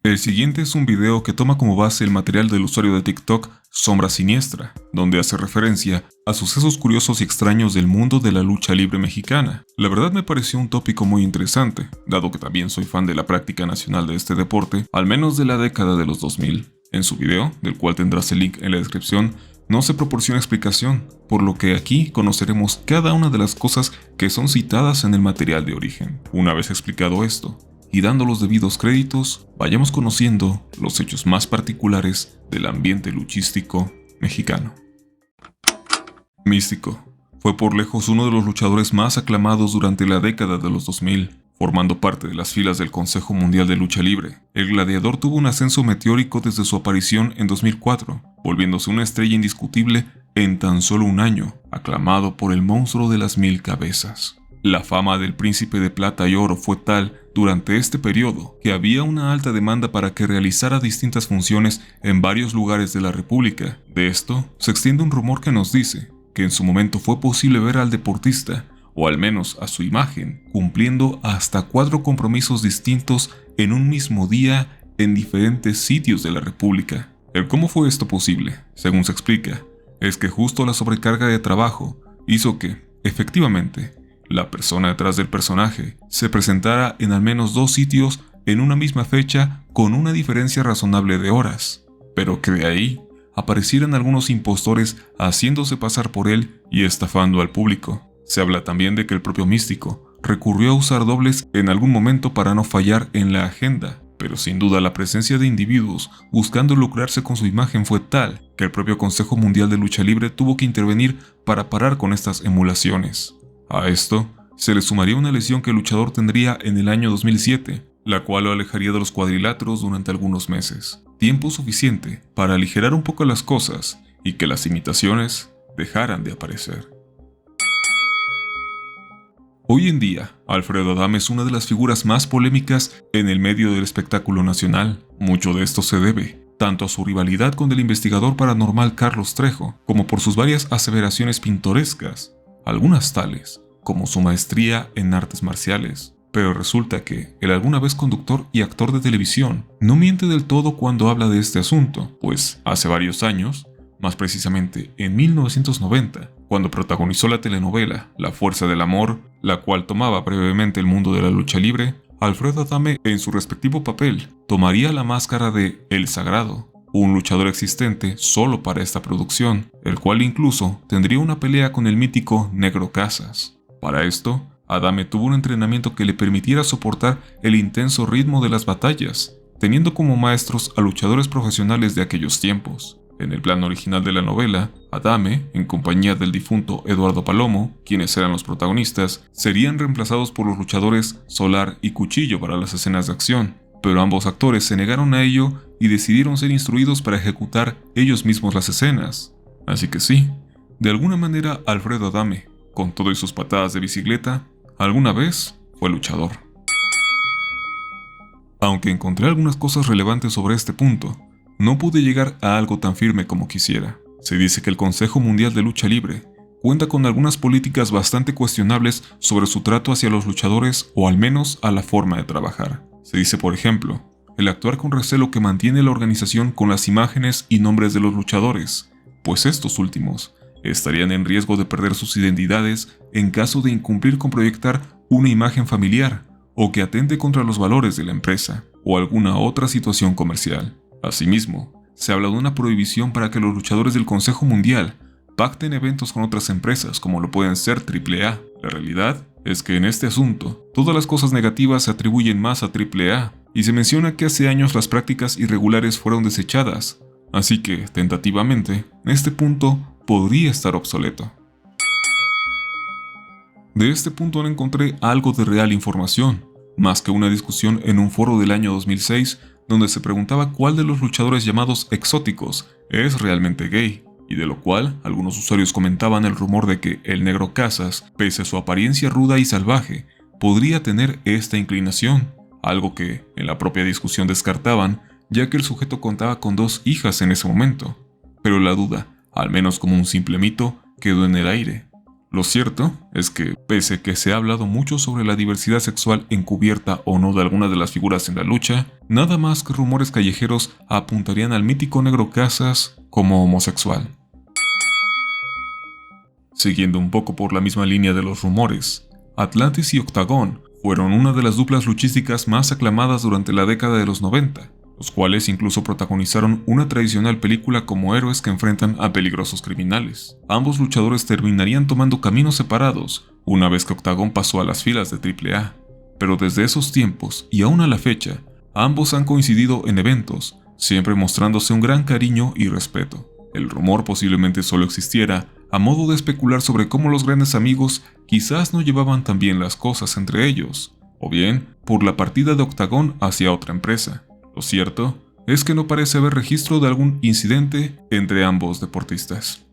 El siguiente es un video que toma como base el material del usuario de TikTok Sombra Siniestra, donde hace referencia a sucesos curiosos y extraños del mundo de la lucha libre mexicana. La verdad me pareció un tópico muy interesante, dado que también soy fan de la práctica nacional de este deporte, al menos de la década de los 2000. En su video, del cual tendrás el link en la descripción, no se proporciona explicación, por lo que aquí conoceremos cada una de las cosas que son citadas en el material de origen. Una vez explicado esto, y dando los debidos créditos, vayamos conociendo los hechos más particulares del ambiente luchístico mexicano. Místico fue por lejos uno de los luchadores más aclamados durante la década de los 2000, formando parte de las filas del Consejo Mundial de Lucha Libre. El gladiador tuvo un ascenso meteórico desde su aparición en 2004, volviéndose una estrella indiscutible en tan solo un año, aclamado por el monstruo de las 1000 cabezas. La fama del Príncipe de Plata y Oro fue tal durante este periodo que había una alta demanda para que realizara distintas funciones en varios lugares de la República. De esto se extiende un rumor que nos dice que en su momento fue posible ver al deportista, o al menos a su imagen, cumpliendo hasta 4 compromisos distintos en un mismo día en diferentes sitios de la República. El cómo fue esto posible, según se explica, es que justo la sobrecarga de trabajo hizo que, efectivamente, la persona detrás del personaje se presentara en al menos 2 sitios en una misma fecha con una diferencia razonable de horas, pero que de ahí aparecieran algunos impostores haciéndose pasar por él y estafando al público. Se habla también de que el propio Místico recurrió a usar dobles en algún momento para no fallar en la agenda, pero sin duda la presencia de individuos buscando lucrarse con su imagen fue tal que el propio Consejo Mundial de Lucha Libre tuvo que intervenir para parar con estas emulaciones. A esto se le sumaría una lesión que el luchador tendría en el año 2007, la cual lo alejaría de los cuadriláteros durante algunos meses, tiempo suficiente para aligerar un poco las cosas y que las imitaciones dejaran de aparecer. Hoy en día, Alfredo Adame es una de las figuras más polémicas en el medio del espectáculo nacional. Mucho de esto se debe tanto a su rivalidad con el investigador paranormal Carlos Trejo, como por sus varias aseveraciones pintorescas, algunas tales como su maestría en artes marciales. Pero resulta que el alguna vez conductor y actor de televisión no miente del todo cuando habla de este asunto, pues hace varios años, más precisamente en 1990, cuando protagonizó la telenovela La Fuerza del Amor, la cual tomaba brevemente el mundo de la lucha libre, Alfredo Adame, en su respectivo papel, tomaría la máscara de El Sagrado, un luchador existente solo para esta producción, el cual incluso tendría una pelea con el mítico Negro Casas. Para esto, Adame tuvo un entrenamiento que le permitiera soportar el intenso ritmo de las batallas, teniendo como maestros a luchadores profesionales de aquellos tiempos. En el plan original de la novela, Adame, en compañía del difunto Eduardo Palomo, quienes eran los protagonistas, serían reemplazados por los luchadores Solar y Cuchillo para las escenas de acción, pero ambos actores se negaron a ello y decidieron ser instruidos para ejecutar ellos mismos las escenas. Así que sí, de alguna manera Alfredo Adame, con todo y sus patadas de bicicleta, alguna vez fue luchador. Aunque encontré algunas cosas relevantes sobre este punto, no pude llegar a algo tan firme como quisiera. Se dice que el Consejo Mundial de Lucha Libre cuenta con algunas políticas bastante cuestionables sobre su trato hacia los luchadores o al menos a la forma de trabajar. Se dice, por ejemplo, el actuar con recelo que mantiene la organización con las imágenes y nombres de los luchadores, pues estos últimos estarían en riesgo de perder sus identidades en caso de incumplir con proyectar una imagen familiar o que atente contra los valores de la empresa o alguna otra situación comercial. Asimismo, se habla de una prohibición para que los luchadores del Consejo Mundial pacten eventos con otras empresas como lo pueden ser AAA. La realidad es que en este asunto, todas las cosas negativas se atribuyen más a AAA y se menciona que hace años las prácticas irregulares fueron desechadas, así que, tentativamente, este punto podría estar obsoleto. De este punto no encontré algo de real información, más que una discusión en un foro del año 2006 donde se preguntaba cuál de los luchadores llamados exóticos es realmente gay, y de lo cual algunos usuarios comentaban el rumor de que el Negro Casas, pese a su apariencia ruda y salvaje, podría tener esta inclinación, algo que en la propia discusión descartaban, ya que el sujeto contaba con 2 hijas en ese momento. Pero la duda, al menos como un simple mito, quedó en el aire. Lo cierto es que, pese a que se ha hablado mucho sobre la diversidad sexual encubierta o no de algunas de las figuras en la lucha, nada más que rumores callejeros apuntarían al mítico Negro Casas como homosexual. Siguiendo un poco por la misma línea de los rumores, Atlantis y Octagón fueron una de las duplas luchísticas más aclamadas durante la década de los 90, los cuales incluso protagonizaron una tradicional película como héroes que enfrentan a peligrosos criminales. Ambos luchadores terminarían tomando caminos separados una vez que Octagón pasó a las filas de AAA, pero desde esos tiempos y aún a la fecha, ambos han coincidido en eventos, siempre mostrándose un gran cariño y respeto. El rumor posiblemente solo existiera a modo de especular sobre cómo los grandes amigos quizás no llevaban tan bien las cosas entre ellos, o bien por la partida de Octagón hacia otra empresa. Lo cierto es que no parece haber registro de algún incidente entre ambos deportistas.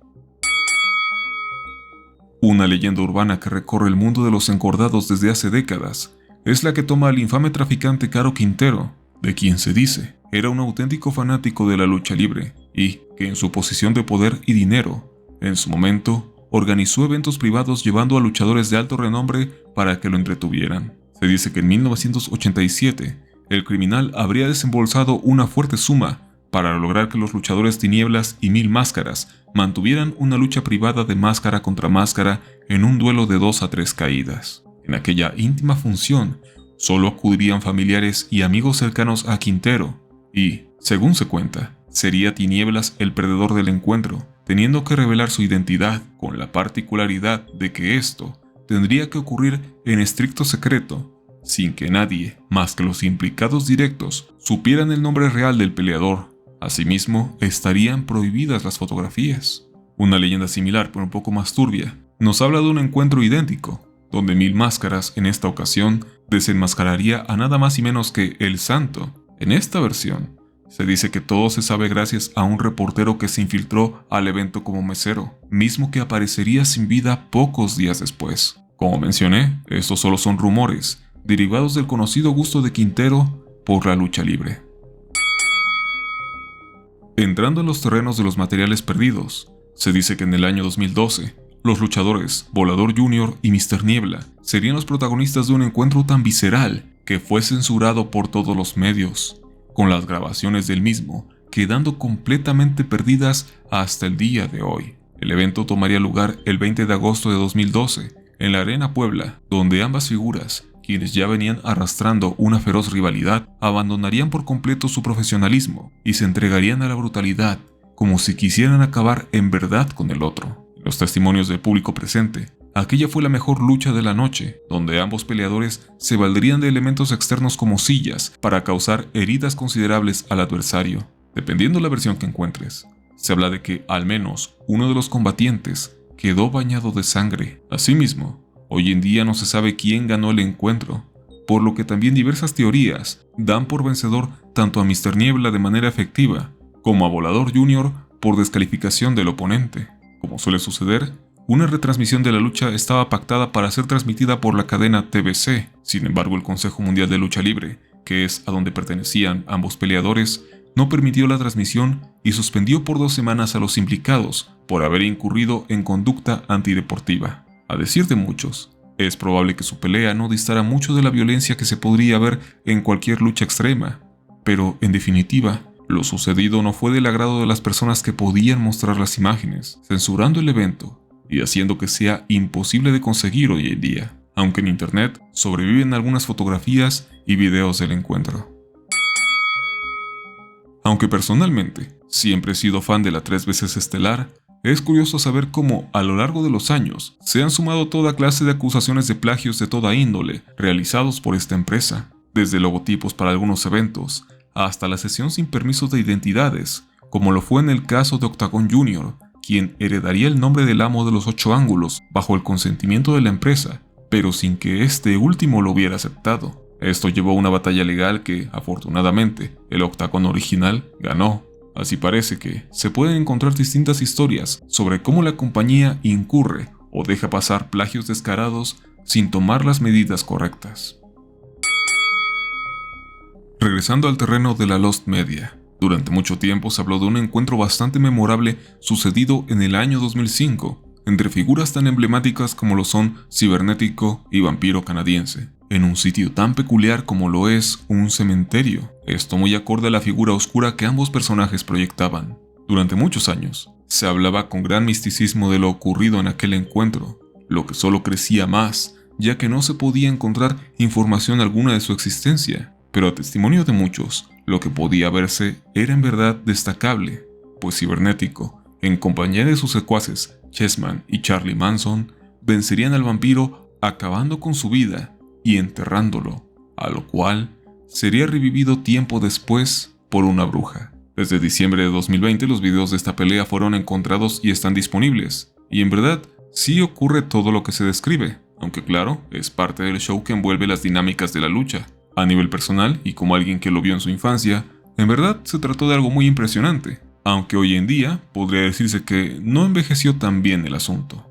Una leyenda urbana que recorre el mundo de los encordados desde hace décadas es la que toma al infame traficante Caro Quintero, de quien se dice era un auténtico fanático de la lucha libre y que en su posición de poder y dinero, en su momento, organizó eventos privados llevando a luchadores de alto renombre para que lo entretuvieran. Se dice que en 1987, el criminal habría desembolsado una fuerte suma para lograr que los luchadores Tinieblas y Mil Máscaras mantuvieran una lucha privada de máscara contra máscara en un duelo de 2 a 3 caídas. En aquella íntima función, solo acudirían familiares y amigos cercanos a Quintero y, según se cuenta, sería Tinieblas el perdedor del encuentro, teniendo que revelar su identidad con la particularidad de que esto tendría que ocurrir en estricto secreto, sin que nadie, más que los implicados directos, supieran el nombre real del peleador. Asimismo, estarían prohibidas las fotografías. Una leyenda similar, pero un poco más turbia, nos habla de un encuentro idéntico, donde Mil Máscaras, en esta ocasión, desenmascararía a nada más y menos que El Santo. En esta versión, se dice que todo se sabe gracias a un reportero que se infiltró al evento como mesero, mismo que aparecería sin vida pocos días después. Como mencioné, estos solo son rumores, derivados del conocido gusto de Quintero por la lucha libre. Entrando en los terrenos de los materiales perdidos, se dice que en el año 2012, los luchadores Volador Jr. y Mr. Niebla serían los protagonistas de un encuentro tan visceral que fue censurado por todos los medios, con las grabaciones del mismo quedando completamente perdidas hasta el día de hoy. El evento tomaría lugar el 20 de agosto de 2012 en la Arena Puebla, donde ambas figuras, quienes ya venían arrastrando una feroz rivalidad, abandonarían por completo su profesionalismo y se entregarían a la brutalidad, como si quisieran acabar en verdad con el otro. Los testimonios del público presente, aquella fue la mejor lucha de la noche, donde ambos peleadores se valdrían de elementos externos como sillas para causar heridas considerables al adversario, dependiendo la versión que encuentres. Se habla de que, al menos, uno de los combatientes quedó bañado de sangre. Asimismo, hoy en día no se sabe quién ganó el encuentro, por lo que también diversas teorías dan por vencedor tanto a Mr. Niebla de manera efectiva, como a Volador Jr. por descalificación del oponente. Como suele suceder, una retransmisión de la lucha estaba pactada para ser transmitida por la cadena TBC. Sin embargo, el Consejo Mundial de Lucha Libre, que es a donde pertenecían ambos peleadores, no permitió la transmisión y suspendió por 2 semanas a los implicados por haber incurrido en conducta antideportiva. A decir de muchos, es probable que su pelea no distara mucho de la violencia que se podría ver en cualquier lucha extrema, pero en definitiva, lo sucedido no fue del agrado de las personas que podían mostrar las imágenes, censurando el evento y haciendo que sea imposible de conseguir hoy en día, aunque en internet sobreviven algunas fotografías y videos del encuentro. Aunque personalmente siempre he sido fan de la 3 veces estelar, es curioso saber cómo, a lo largo de los años, se han sumado toda clase de acusaciones de plagios de toda índole realizados por esta empresa, desde logotipos para algunos eventos, hasta la cesión sin permisos de identidades, como lo fue en el caso de Octagón Jr., quien heredaría el nombre del amo de los 8 ángulos bajo el consentimiento de la empresa, pero sin que este último lo hubiera aceptado. Esto llevó a una batalla legal que, afortunadamente, el Octagón original ganó. Así parece que se pueden encontrar distintas historias sobre cómo la compañía incurre o deja pasar plagios descarados sin tomar las medidas correctas. Regresando al terreno de la Lost Media, durante mucho tiempo se habló de un encuentro bastante memorable sucedido en el año 2005 entre figuras tan emblemáticas como lo son Cibernético y Vampiro Canadiense, en un sitio tan peculiar como lo es un cementerio. Esto muy acorde a la figura oscura que ambos personajes proyectaban. Durante muchos años, se hablaba con gran misticismo de lo ocurrido en aquel encuentro, lo que solo crecía más, ya que no se podía encontrar información alguna de su existencia. Pero a testimonio de muchos, lo que podía verse era en verdad destacable, pues Cibernético, en compañía de sus secuaces Chessman y Charlie Manson, vencerían al vampiro acabando con su vida y enterrándolo, a lo cual sería revivido tiempo después por una bruja. Desde diciembre de 2020 los videos de esta pelea fueron encontrados y están disponibles, y en verdad sí ocurre todo lo que se describe, aunque claro, es parte del show que envuelve las dinámicas de la lucha. A nivel personal, y como alguien que lo vio en su infancia, en verdad se trató de algo muy impresionante, aunque hoy en día podría decirse que no envejeció tan bien el asunto.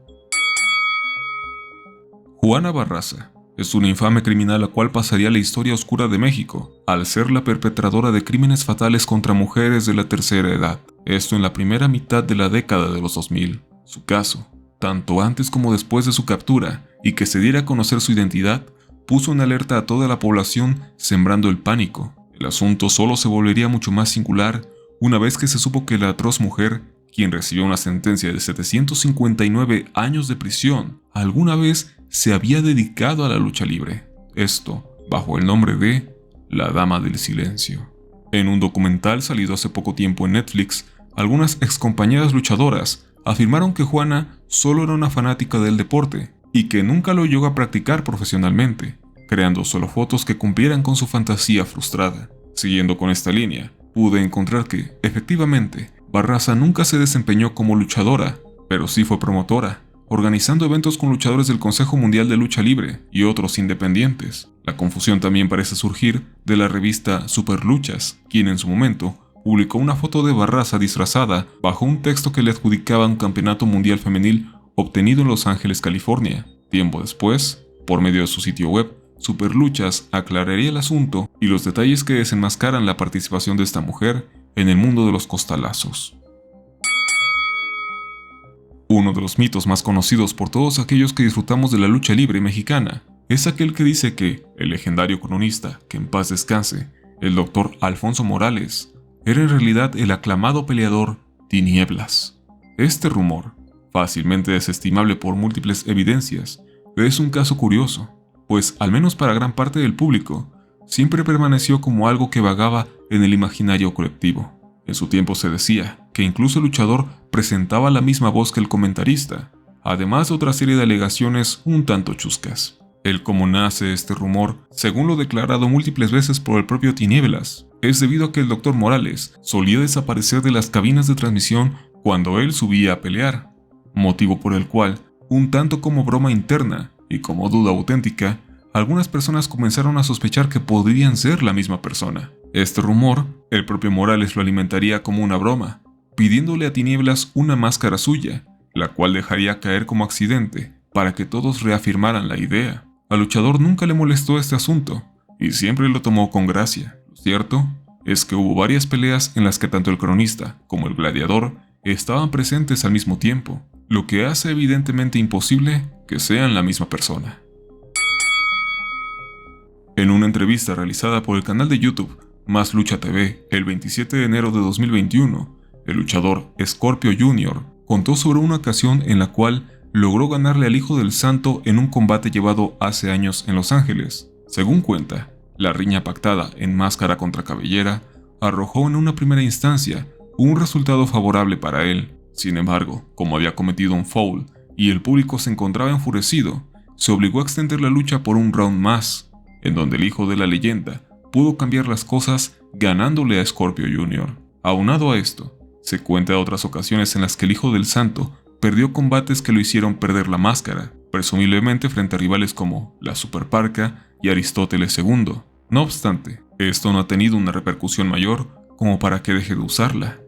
Juana Barraza es una infame criminal la cual pasaría a la historia oscura de México, al ser la perpetradora de crímenes fatales contra mujeres de la tercera edad, esto en la primera mitad de la década de los 2000. Su caso, tanto antes como después de su captura y que se diera a conocer su identidad, puso en alerta a toda la población, sembrando el pánico. El asunto solo se volvería mucho más singular una vez que se supo que la atroz mujer, quien recibió una sentencia de 759 años de prisión, alguna vez se había dedicado a la lucha libre. Esto bajo el nombre de La Dama del Silencio. En un documental salido hace poco tiempo en Netflix, algunas excompañeras luchadoras afirmaron que Juana solo era una fanática del deporte y que nunca lo llegó a practicar profesionalmente, creando solo fotos que cumplieran con su fantasía frustrada. Siguiendo con esta línea, pude encontrar que, efectivamente, Barraza nunca se desempeñó como luchadora, pero sí fue promotora, organizando eventos con luchadores del Consejo Mundial de Lucha Libre y otros independientes. La confusión también parece surgir de la revista Superluchas, quien en su momento publicó una foto de Barraza disfrazada bajo un texto que le adjudicaba un campeonato mundial femenil obtenido en Los Ángeles, California. Tiempo después, por medio de su sitio web, Superluchas aclararía el asunto y los detalles que desenmascaran la participación de esta mujer en el mundo de los costalazos. Uno de los mitos más conocidos por todos aquellos que disfrutamos de la lucha libre mexicana es aquel que dice que el legendario cronista, que en paz descanse, el Dr. Alfonso Morales, era en realidad el aclamado peleador Tinieblas. Este rumor, fácilmente desestimable por múltiples evidencias, es un caso curioso, pues al menos para gran parte del público, siempre permaneció como algo que vagaba en el imaginario colectivo. En su tiempo se decía que incluso el luchador presentaba la misma voz que el comentarista, además de otra serie de alegaciones un tanto chuscas. El cómo nace este rumor, según lo declarado múltiples veces por el propio Tinieblas, es debido a que el Dr. Morales solía desaparecer de las cabinas de transmisión cuando él subía a pelear, motivo por el cual, un tanto como broma interna y como duda auténtica, algunas personas comenzaron a sospechar que podrían ser la misma persona. Este rumor, el propio Morales lo alimentaría como una broma, pidiéndole a Tinieblas una máscara suya, la cual dejaría caer como accidente, para que todos reafirmaran la idea. Al luchador nunca le molestó este asunto, y siempre lo tomó con gracia. Lo cierto es que hubo varias peleas en las que tanto el cronista como el gladiador estaban presentes al mismo tiempo, lo que hace evidentemente imposible que sean la misma persona. En una entrevista realizada por el canal de YouTube Más Lucha TV el 27 de enero de 2021, el luchador Scorpio Jr. contó sobre una ocasión en la cual logró ganarle al Hijo del Santo en un combate llevado hace años en Los Ángeles. Según cuenta, la riña pactada en máscara contra cabellera arrojó en una primera instancia un resultado favorable para él. Sin embargo, como había cometido un foul y el público se encontraba enfurecido, se obligó a extender la lucha por un round más, en donde el hijo de la leyenda pudo cambiar las cosas ganándole a Scorpio Jr. Aunado a esto, se cuenta de otras ocasiones en las que el Hijo del Santo perdió combates que lo hicieron perder la máscara, presumiblemente frente a rivales como la Superparca y Aristóteles II. No obstante, esto no ha tenido una repercusión mayor como para que deje de usarla.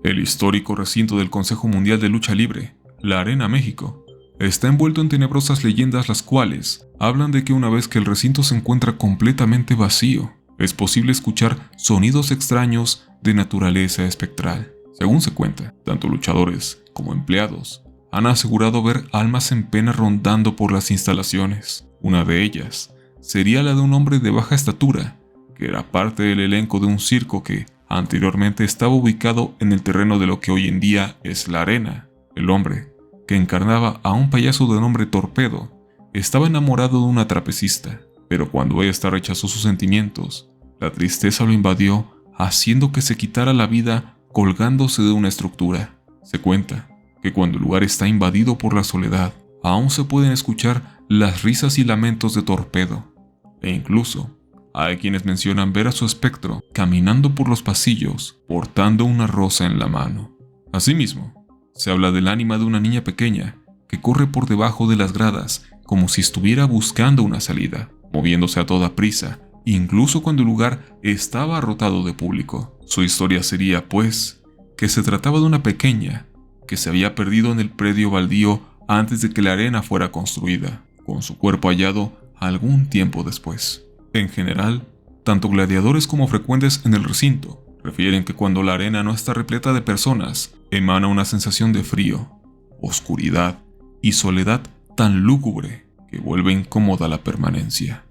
El histórico recinto del Consejo Mundial de Lucha Libre, la Arena México, está envuelto en tenebrosas leyendas las cuales hablan de que una vez que el recinto se encuentra completamente vacío, es posible escuchar sonidos extraños de naturaleza espectral. Según se cuenta, tanto luchadores como empleados han asegurado ver almas en pena rondando por las instalaciones. Una de ellas sería la de un hombre de baja estatura, que era parte del elenco de un circo que anteriormente estaba ubicado en el terreno de lo que hoy en día es la arena. El hombre, que encarnaba a un payaso de nombre Torpedo, estaba enamorado de una trapecista, pero cuando esta rechazó sus sentimientos, la tristeza lo invadió, haciendo que se quitara la vida colgándose de una estructura. Se cuenta que cuando el lugar está invadido por la soledad, aún se pueden escuchar las risas y lamentos de Torpedo, e incluso hay quienes mencionan ver a su espectro caminando por los pasillos portando una rosa en la mano. Asimismo, se habla del ánima de una niña pequeña que corre por debajo de las gradas como si estuviera buscando una salida, moviéndose a toda prisa, incluso cuando el lugar estaba abarrotado de público. Su historia sería, pues, que se trataba de una pequeña que se había perdido en el predio baldío antes de que la arena fuera construida, con su cuerpo hallado algún tiempo después. En general, tanto gladiadores como frecuentes en el recinto refieren que cuando la arena no está repleta de personas, emana una sensación de frío, oscuridad y soledad tan lúgubre que vuelve incómoda la permanencia.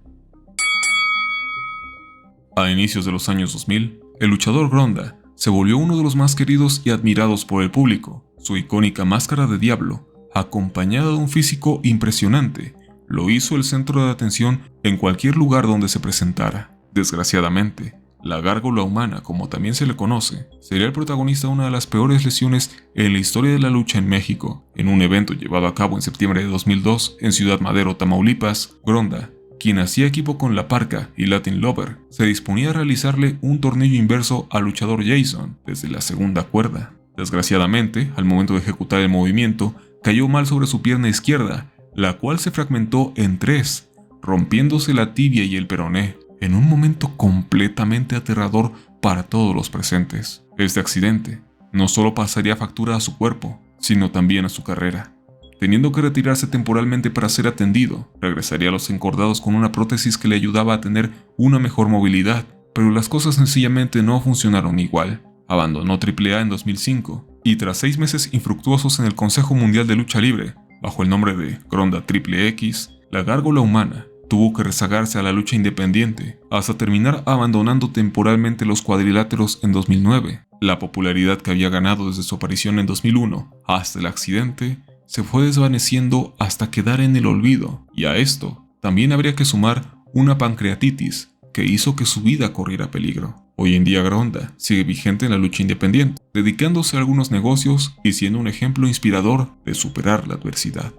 A inicios de los años 2000, el luchador Gronda se volvió uno de los más queridos y admirados por el público. Su icónica máscara de diablo, acompañada de un físico impresionante, lo hizo el centro de atención en cualquier lugar donde se presentara. Desgraciadamente, la gárgola humana, como también se le conoce, sería el protagonista de una de las peores lesiones en la historia de la lucha en México. En un evento llevado a cabo en septiembre de 2002 en Ciudad Madero, Tamaulipas, Gronda, quien hacía equipo con La Parca y Latin Lover, se disponía a realizarle un tornillo inverso al luchador Jason desde la segunda cuerda. Desgraciadamente, al momento de ejecutar el movimiento, cayó mal sobre su pierna izquierda, la cual se fragmentó en tres, rompiéndose la tibia y el peroné, en un momento completamente aterrador para todos los presentes. Este accidente no solo pasaría factura a su cuerpo, sino también a su carrera. Teniendo que retirarse temporalmente para ser atendido, regresaría a los encordados con una prótesis que le ayudaba a tener una mejor movilidad, pero las cosas sencillamente no funcionaron igual. Abandonó AAA en 2005 y tras 6 meses infructuosos en el Consejo Mundial de Lucha Libre, bajo el nombre de Gronda XXX, la gárgola humana tuvo que rezagarse a la lucha independiente hasta terminar abandonando temporalmente los cuadriláteros en 2009. La popularidad que había ganado desde su aparición en 2001 hasta el accidente se fue desvaneciendo hasta quedar en el olvido, y a esto también habría que sumar una pancreatitis que hizo que su vida corriera peligro. Hoy en día Gronda sigue vigente en la lucha independiente, dedicándose a algunos negocios y siendo un ejemplo inspirador de superar la adversidad.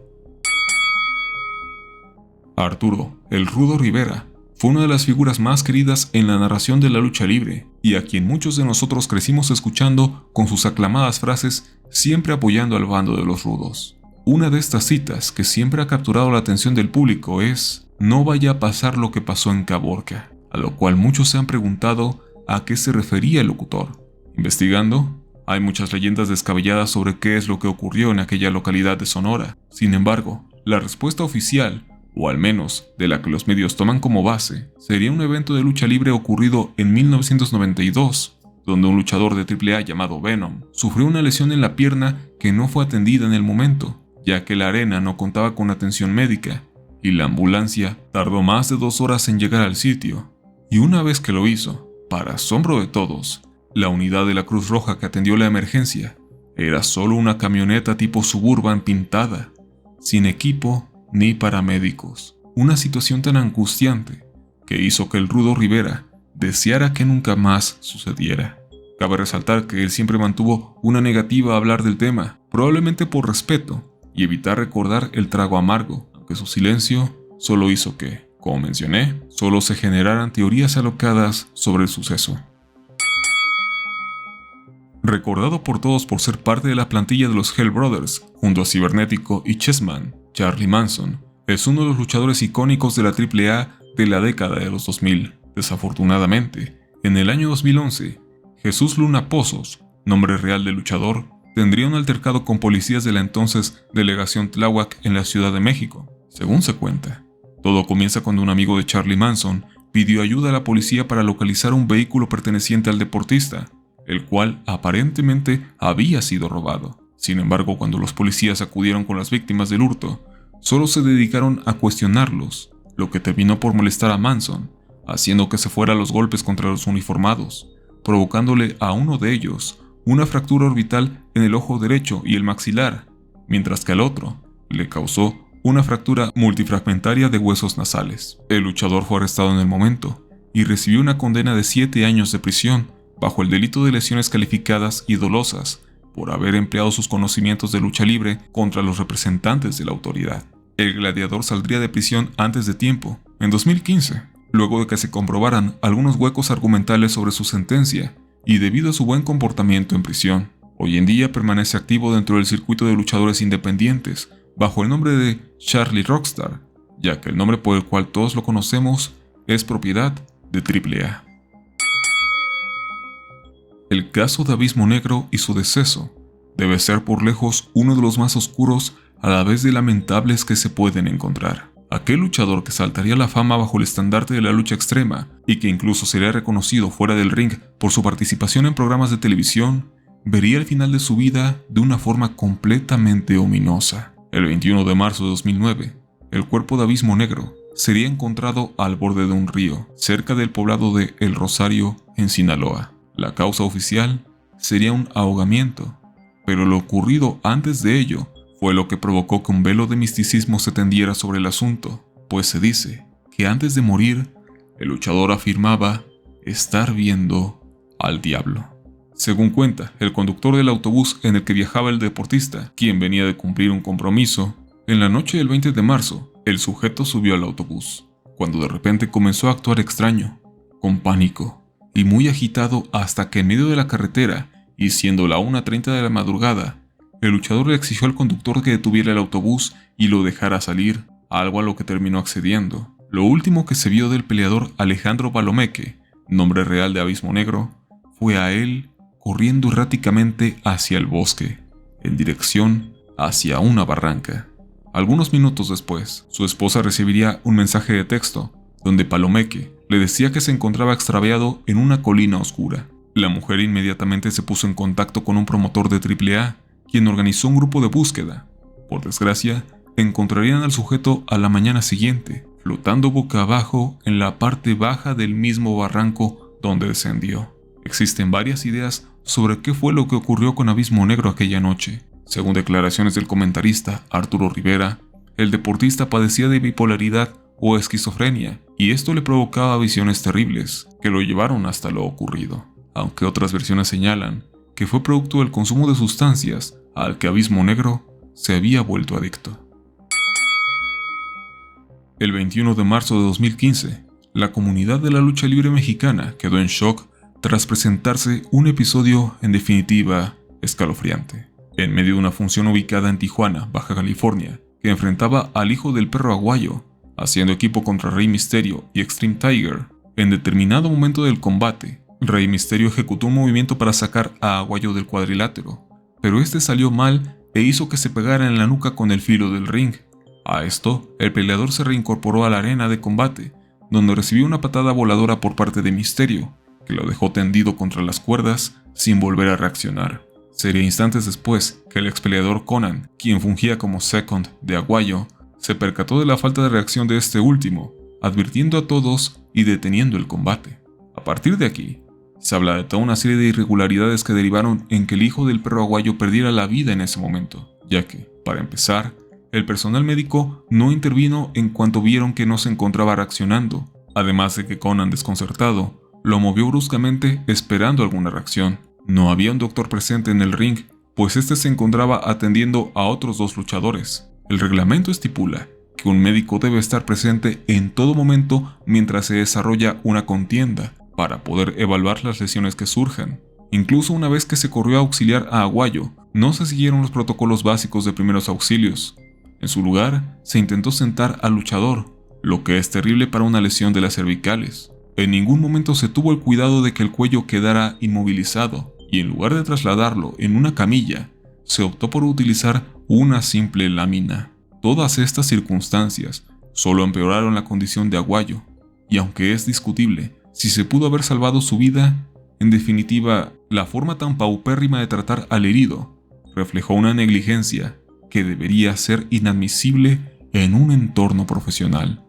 Arturo "El Rudo" Rivera fue una de las figuras más queridas en la narración de la lucha libre y a quien muchos de nosotros crecimos escuchando con sus aclamadas frases, siempre apoyando al bando de los rudos. Una de estas citas que siempre ha capturado la atención del público es: "No vaya a pasar lo que pasó en Caborca", a lo cual muchos se han preguntado a qué se refería el locutor. Investigando, hay muchas leyendas descabelladas sobre qué es lo que ocurrió en aquella localidad de Sonora. Sin embargo, la respuesta oficial, o al menos de la que los medios toman como base, sería un evento de lucha libre ocurrido en 1992, donde un luchador de AAA llamado Venom sufrió una lesión en la pierna que no fue atendida en el momento, ya que la arena no contaba con atención médica, y la ambulancia tardó más de 2 horas en llegar al sitio. Y una vez que lo hizo, para asombro de todos, la unidad de la Cruz Roja que atendió la emergencia era solo una camioneta tipo Suburban pintada, sin equipo ni paramédicos. Una situación tan angustiante que hizo que el Rudo Rivera deseara que nunca más sucediera. Cabe resaltar que él siempre mantuvo una negativa a hablar del tema, probablemente por respeto y evitar recordar el trago amargo, aunque su silencio solo hizo que, como mencioné, solo se generaran teorías alocadas sobre el suceso. Recordado por todos por ser parte de la plantilla de los Hell Brothers, junto a Cibernético y Chessman, Charlie Manson es uno de los luchadores icónicos de la AAA de la década de los 2000. Desafortunadamente, en el año 2011, Jesús Luna Pozos, nombre real del luchador, tendría un altercado con policías de la entonces Delegación Tláhuac en la Ciudad de México. Según se cuenta, todo comienza cuando un amigo de Charlie Manson pidió ayuda a la policía para localizar un vehículo perteneciente al deportista. el cual aparentemente había sido robado. Sin embargo, cuando los policías acudieron con las víctimas del hurto, solo se dedicaron a cuestionarlos, lo que terminó por molestar a Manson, haciendo que se fuera a los golpes contra los uniformados, provocándole a uno de ellos una fractura orbital en el ojo derecho y el maxilar, mientras que al otro le causó una fractura multifragmentaria de huesos nasales. El luchador fue arrestado en el momento y recibió una condena de 7 años de prisión bajo el delito de lesiones calificadas y dolosas por haber empleado sus conocimientos de lucha libre contra los representantes de la autoridad. El gladiador saldría de prisión antes de tiempo, en 2015, luego de que se comprobaran algunos huecos argumentales sobre su sentencia y debido a su buen comportamiento en prisión. Hoy en día permanece activo dentro del circuito de luchadores independientes bajo el nombre de Charlie Rockstar, ya que el nombre por el cual todos lo conocemos es propiedad de AAA. El caso de Abismo Negro y su deceso debe ser por lejos uno de los más oscuros a la vez de lamentables que se pueden encontrar. Aquel luchador que saltaría a la fama bajo el estandarte de la lucha extrema y que incluso sería reconocido fuera del ring por su participación en programas de televisión, vería el final de su vida de una forma completamente ominosa. El 21 de marzo de 2009, el cuerpo de Abismo Negro sería encontrado al borde de un río, cerca del poblado de El Rosario, en Sinaloa. La causa oficial sería un ahogamiento, pero lo ocurrido antes de ello fue lo que provocó que un velo de misticismo se tendiera sobre el asunto, pues se dice que antes de morir, el luchador afirmaba estar viendo al diablo. Según cuenta el conductor del autobús en el que viajaba el deportista, quien venía de cumplir un compromiso, en la noche del 20 de marzo, el sujeto subió al autobús, cuando de repente comenzó a actuar extraño, con pánico y muy agitado hasta que en medio de la carretera, y siendo la 1:30 de la madrugada, el luchador le exigió al conductor que detuviera el autobús y lo dejara salir, algo a lo que terminó accediendo. Lo último que se vio del peleador Alejandro Palomeque, nombre real de Abismo Negro, fue a él corriendo erráticamente hacia el bosque, en dirección hacia una barranca. Algunos minutos después, su esposa recibiría un mensaje de texto, donde Palomeque le decía que se encontraba extraviado en una colina oscura. La mujer inmediatamente se puso en contacto con un promotor de AAA, quien organizó un grupo de búsqueda. Por desgracia, encontrarían al sujeto a la mañana siguiente, flotando boca abajo en la parte baja del mismo barranco donde descendió. Existen varias ideas sobre qué fue lo que ocurrió con Abismo Negro aquella noche. Según declaraciones del comentarista Arturo Rivera, el deportista padecía de bipolaridad o esquizofrenia, y esto le provocaba visiones terribles, que lo llevaron hasta lo ocurrido, aunque otras versiones señalan que fue producto del consumo de sustancias al que Abismo Negro se había vuelto adicto. El 21 de marzo de 2015, la comunidad de la lucha libre mexicana quedó en shock tras presentarse un episodio en definitiva escalofriante. En medio de una función ubicada en Tijuana, Baja California, que enfrentaba al hijo del perro aguayo, haciendo equipo contra Rey Mysterio y Extreme Tiger, en determinado momento del combate, Rey Mysterio ejecutó un movimiento para sacar a Aguayo del cuadrilátero, pero este salió mal e hizo que se pegara en la nuca con el filo del ring. A esto, el peleador se reincorporó a la arena de combate, donde recibió una patada voladora por parte de Mysterio, que lo dejó tendido contra las cuerdas sin volver a reaccionar. Sería instantes después que el ex peleador Conan, quien fungía como second de Aguayo, se percató de la falta de reacción de este último, advirtiendo a todos y deteniendo el combate. A partir de aquí, se habla de toda una serie de irregularidades que derivaron en que el hijo del perro aguayo perdiera la vida en ese momento, ya que, para empezar, el personal médico no intervino en cuanto vieron que no se encontraba reaccionando, además de que Conan, desconcertado, lo movió bruscamente esperando alguna reacción. No había un doctor presente en el ring, pues este se encontraba atendiendo a otros 2 luchadores. El reglamento estipula que un médico debe estar presente en todo momento mientras se desarrolla una contienda, para poder evaluar las lesiones que surjan. Incluso una vez que se corrió a auxiliar a Aguayo, no se siguieron los protocolos básicos de primeros auxilios. En su lugar, se intentó sentar al luchador, lo que es terrible para una lesión de las cervicales. En ningún momento se tuvo el cuidado de que el cuello quedara inmovilizado, y en lugar de trasladarlo en una camilla, se optó por utilizar una simple lámina. Todas estas circunstancias solo empeoraron la condición de Aguayo, y aunque es discutible si se pudo haber salvado su vida, En definitiva, la forma tan paupérrima de tratar al herido reflejó una negligencia que debería ser inadmisible en un entorno profesional.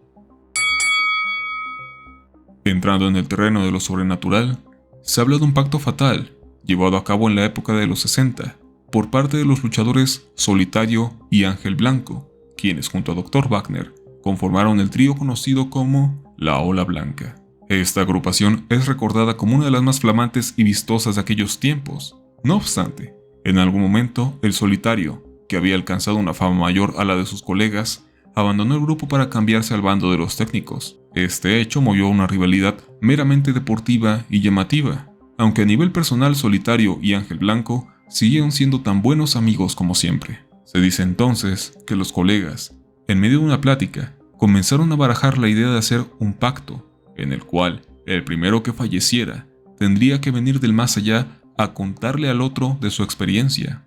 Entrando en el terreno de lo sobrenatural, se habla de un pacto fatal llevado a cabo en la época de los 60 por parte de los luchadores Solitario y Ángel Blanco, quienes junto a Dr. Wagner conformaron el trío conocido como la Ola Blanca. Esta agrupación es recordada como una de las más flamantes y vistosas de aquellos tiempos. No obstante, en algún momento el Solitario, que había alcanzado una fama mayor a la de sus colegas, abandonó el grupo para cambiarse al bando de los técnicos. Este hecho movió una rivalidad meramente deportiva y llamativa, aunque a nivel personal Solitario y Ángel Blanco siguieron siendo tan buenos amigos como siempre. Se dice entonces que los colegas, en medio de una plática, comenzaron a barajar la idea de hacer un pacto, en el cual el primero que falleciera tendría que venir del más allá a contarle al otro de su experiencia,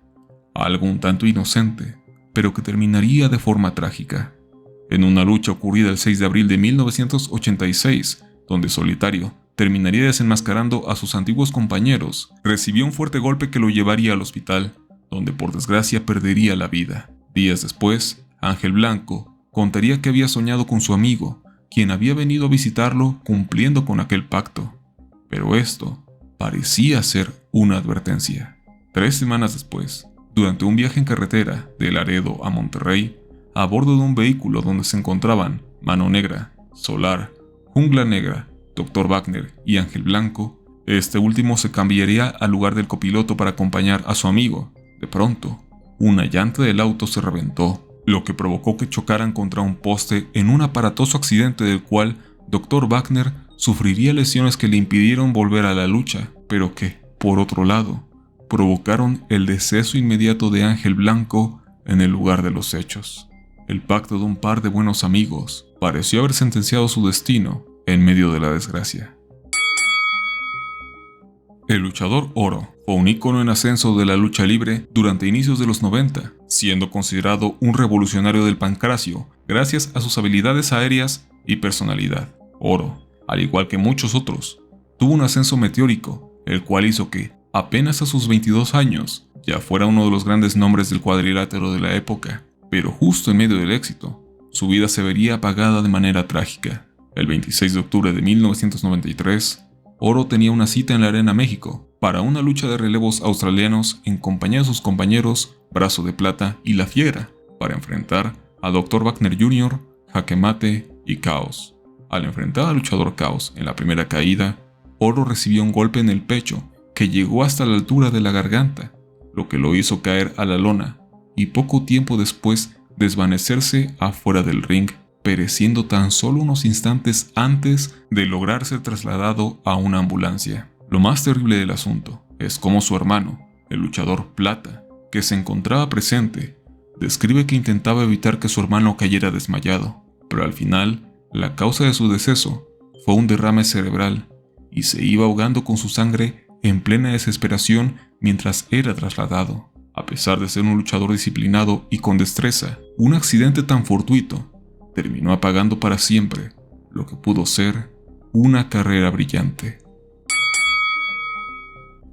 algo un tanto inocente, pero que terminaría de forma trágica. En una lucha ocurrida el 6 de abril de 1986, donde Solitario terminaría desenmascarando a sus antiguos compañeros, recibió un fuerte golpe que lo llevaría al hospital, donde por desgracia perdería la vida. Días después, Ángel Blanco contaría que había soñado con su amigo, quien había venido a visitarlo cumpliendo con aquel pacto. Pero esto parecía ser una advertencia. 3 semanas después, durante un viaje en carretera de Laredo a Monterrey, a bordo de un vehículo donde se encontraban Mano Negra, Solar, Jungla Negra, Dr. Wagner y Ángel Blanco, este último se cambiaría al lugar del copiloto para acompañar a su amigo. De pronto, una llanta del auto se reventó, lo que provocó que chocaran contra un poste en un aparatoso accidente del cual Dr. Wagner sufriría lesiones que le impidieron volver a la lucha, pero que, por otro lado, provocaron el deceso inmediato de Ángel Blanco en el lugar de los hechos. El pacto de un par de buenos amigos pareció haber sentenciado su destino en medio de la desgracia. El luchador Oro fue un ícono en ascenso de la lucha libre durante inicios de los 90, siendo considerado un revolucionario del pancracio gracias a sus habilidades aéreas y personalidad. Oro, al igual que muchos otros, tuvo un ascenso meteórico, el cual hizo que, apenas a sus 22 años, ya fuera uno de los grandes nombres del cuadrilátero de la época. Pero justo en medio del éxito, su vida se vería apagada de manera trágica. El 26 de octubre de 1993, Oro tenía una cita en la Arena México para una lucha de relevos australianos en compañía de sus compañeros Brazo de Plata y La Fiera, para enfrentar a Dr. Wagner Jr., Jaque Mate y Caos. Al enfrentar al luchador Caos en la primera caída, Oro recibió un golpe en el pecho que llegó hasta la altura de la garganta, lo que lo hizo caer a la lona y poco tiempo después desvanecerse afuera del ring, pereciendo tan solo unos instantes antes de lograr ser trasladado a una ambulancia. Lo más terrible del asunto es cómo su hermano, el luchador Plata, que se encontraba presente, describe que intentaba evitar que su hermano cayera desmayado, pero al final, la causa de su deceso fue un derrame cerebral y se iba ahogando con su sangre en plena desesperación mientras era trasladado. A pesar de ser un luchador disciplinado y con destreza, un accidente tan fortuito terminó apagando para siempre lo que pudo ser una carrera brillante.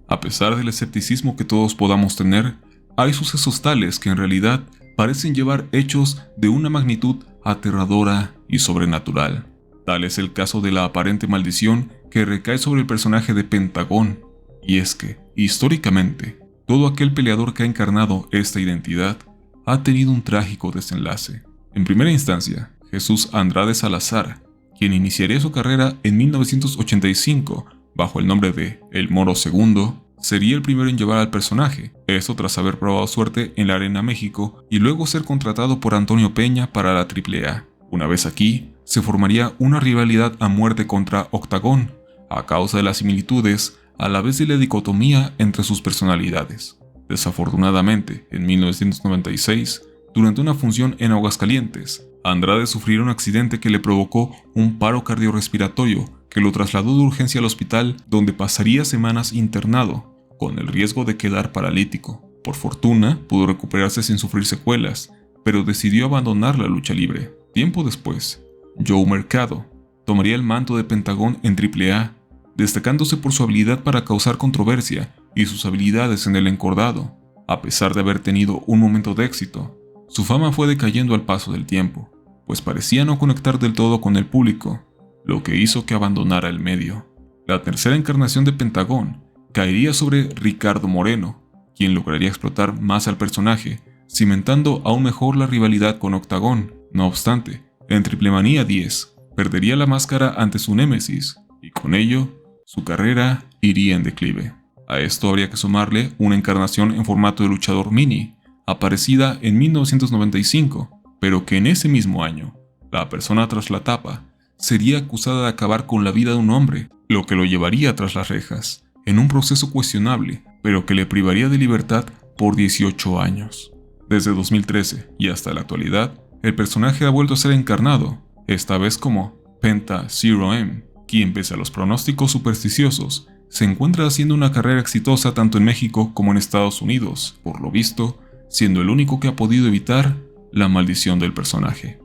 A pesar del escepticismo que todos podamos tener, hay sucesos tales que en realidad parecen llevar hechos de una magnitud aterradora y sobrenatural. Tal es el caso de la aparente maldición que recae sobre el personaje de Pentagón, y es que, históricamente, todo aquel peleador que ha encarnado esta identidad ha tenido un trágico desenlace. En primera instancia, Jesús Andrade Salazar, quien iniciaría su carrera en 1985 bajo el nombre de El Moro II, sería el primero en llevar al personaje, esto tras haber probado suerte en la Arena México y luego ser contratado por Antonio Peña para la AAA. Una vez aquí, se formaría una rivalidad a muerte contra Octagón, a causa de las similitudes a la vez de la dicotomía entre sus personalidades. Desafortunadamente, en 1996, durante una función en Aguascalientes, Andrade sufrió un accidente que le provocó un paro cardiorrespiratorio que lo trasladó de urgencia al hospital, donde pasaría semanas internado, con el riesgo de quedar paralítico. Por fortuna, pudo recuperarse sin sufrir secuelas, pero decidió abandonar la lucha libre. Tiempo después, Joe Mercado tomaría el manto de Pentagón en AAA, destacándose por su habilidad para causar controversia y sus habilidades en el encordado. A pesar de haber tenido un momento de éxito, su fama fue decayendo al paso del tiempo, pues parecía no conectar del todo con el público, lo que hizo que abandonara el medio. La tercera encarnación de Pentagón caería sobre Ricardo Moreno, quien lograría explotar más al personaje, cimentando aún mejor la rivalidad con Octagón. No obstante, en Triplemanía 10 perdería la máscara ante su némesis, y con ello, su carrera iría en declive. A esto habría que sumarle una encarnación en formato de luchador mini, aparecida en 1995, pero que en ese mismo año, la persona tras la tapa sería acusada de acabar con la vida de un hombre, lo que lo llevaría tras las rejas, en un proceso cuestionable, pero que le privaría de libertad por 18 años. Desde 2013 y hasta la actualidad, el personaje ha vuelto a ser encarnado, esta vez como Penta Zero M, quien pese a los pronósticos supersticiosos, se encuentra haciendo una carrera exitosa tanto en México como en Estados Unidos, por lo visto, siendo el único que ha podido evitar la maldición del personaje.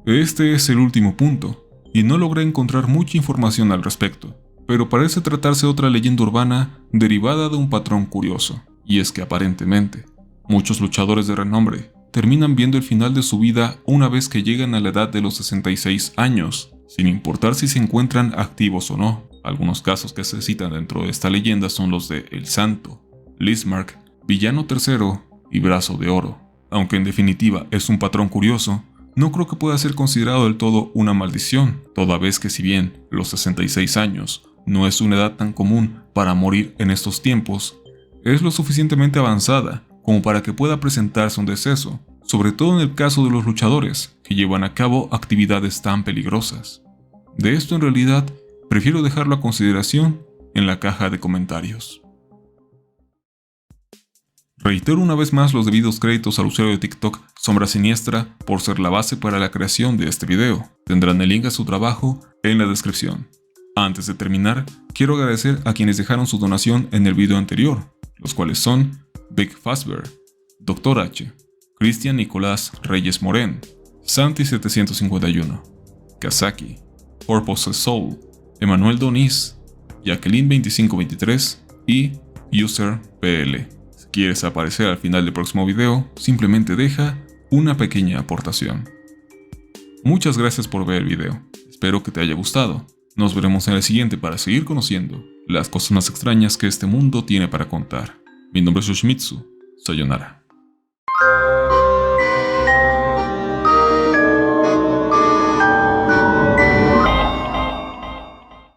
Este es el último punto, y no logré encontrar mucha información al respecto, pero parece tratarse de otra leyenda urbana derivada de un patrón curioso, y es que aparentemente, muchos luchadores de renombre terminan viendo el final de su vida una vez que llegan a la edad de los 66 años, sin importar si se encuentran activos o no. Algunos casos que se citan dentro de esta leyenda son los de El Santo, Lismark, Villano III y Brazo de Oro. Aunque en definitiva es un patrón curioso, no creo que pueda ser considerado del todo una maldición, toda vez que si bien los 66 años no es una edad tan común para morir en estos tiempos, es lo suficientemente avanzada como para que pueda presentarse un deceso, sobre todo en el caso de los luchadores que llevan a cabo actividades tan peligrosas. De esto en realidad, prefiero dejarlo a consideración en la caja de comentarios. Reitero una vez más los debidos créditos al usuario de TikTok Sombra Siniestra por ser la base para la creación de este video. Tendrán el link a su trabajo en la descripción. Antes de terminar, quiero agradecer a quienes dejaron su donación en el video anterior, los cuales son Big Fazbear, Dr. H, Cristian Nicolás Reyes Morén, Santi751, Kazaki, Purpose Soul, Emanuel Doniz, Jacqueline2523 y User PL. Si quieres aparecer al final del próximo video, simplemente deja una pequeña aportación. Muchas gracias por ver el video, espero que te haya gustado. Nos veremos en el siguiente para seguir conociendo las cosas más extrañas que este mundo tiene para contar. Mi nombre es Yoshimitsu, sayonara.